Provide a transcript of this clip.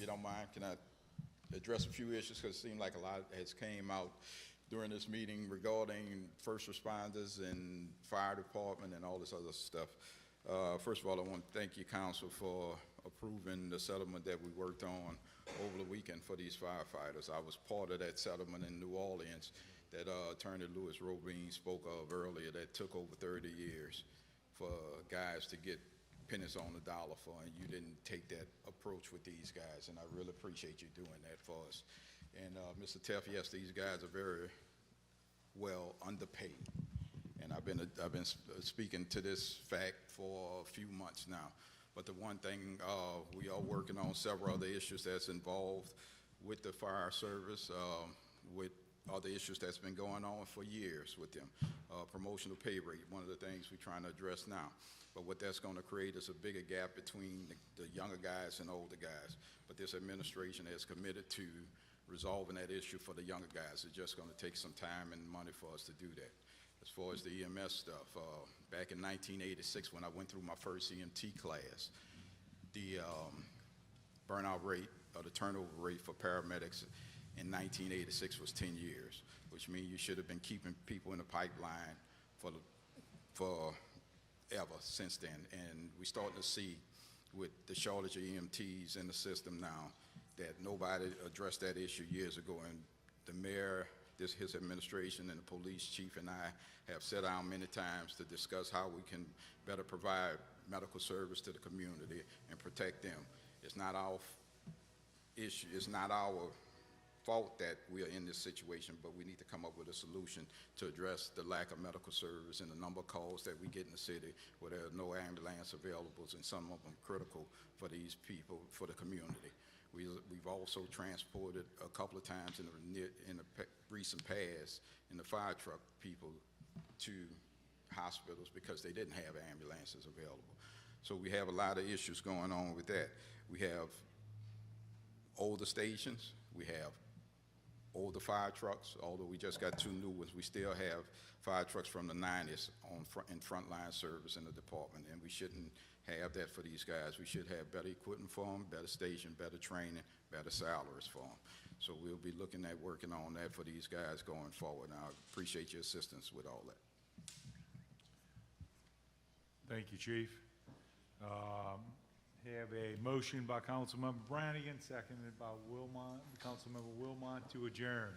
you don't mind, can I address a few issues? Because it seemed like a lot has came out during this meeting regarding first responders and fire department and all this other stuff. First of all, I want to thank you, Council, for approving the settlement that we worked on over the weekend for these firefighters. I was part of that settlement in New Orleans that Attorney Louis Robine spoke of earlier that took over 30 years for guys to get pennies on the dollar for, and you didn't take that approach with these guys, and I really appreciate you doing that for us. And Mr. Teff, yes, these guys are very well underpaid, and I've been speaking to this fact for a few months now. But the one thing, we are working on several other issues that's involved with the fire service, with other issues that's been going on for years with them. Promotional pay rate, one of the things we're trying to address now. But what that's going to create is a bigger gap between the younger guys and older guys. But this administration has committed to resolving that issue for the younger guys. It's just going to take some time and money for us to do that. As far as the EMS stuff, back in 1986 when I went through my first EMT class, the burnout rate or the turnover rate for paramedics in 1986 was 10 years, which means you should have been keeping people in the pipeline for ever since then. And we're starting to see with the shortage of EMTs in the system now that nobody addressed that issue years ago. And the mayor, his administration, and the police chief and I have sat down many times to discuss how we can better provide medical service to the community and protect them. It's not our issue, it's not our fault that we are in this situation, but we need to come up with a solution to address the lack of medical service and the number of calls that we get in the city where there are no ambulance available, and some of them critical for these people, for the community. We've also transported a couple of times in the recent past in the fire truck people to hospitals because they didn't have ambulances available. So we have a lot of issues going on with that. We have older stations, we have older fire trucks, although we just got 2 new ones. We still have fire trucks from the 90s in frontline service in the department, and we shouldn't have that for these guys. We should have better equipment for them, better station, better training, better salaries for them. So we'll be looking at working on that for these guys going forward. And I appreciate your assistance with all that. Thank you, Chief. Have a motion by Councilmember Brannigan, seconded by Councilmember Wilmot to adjourn.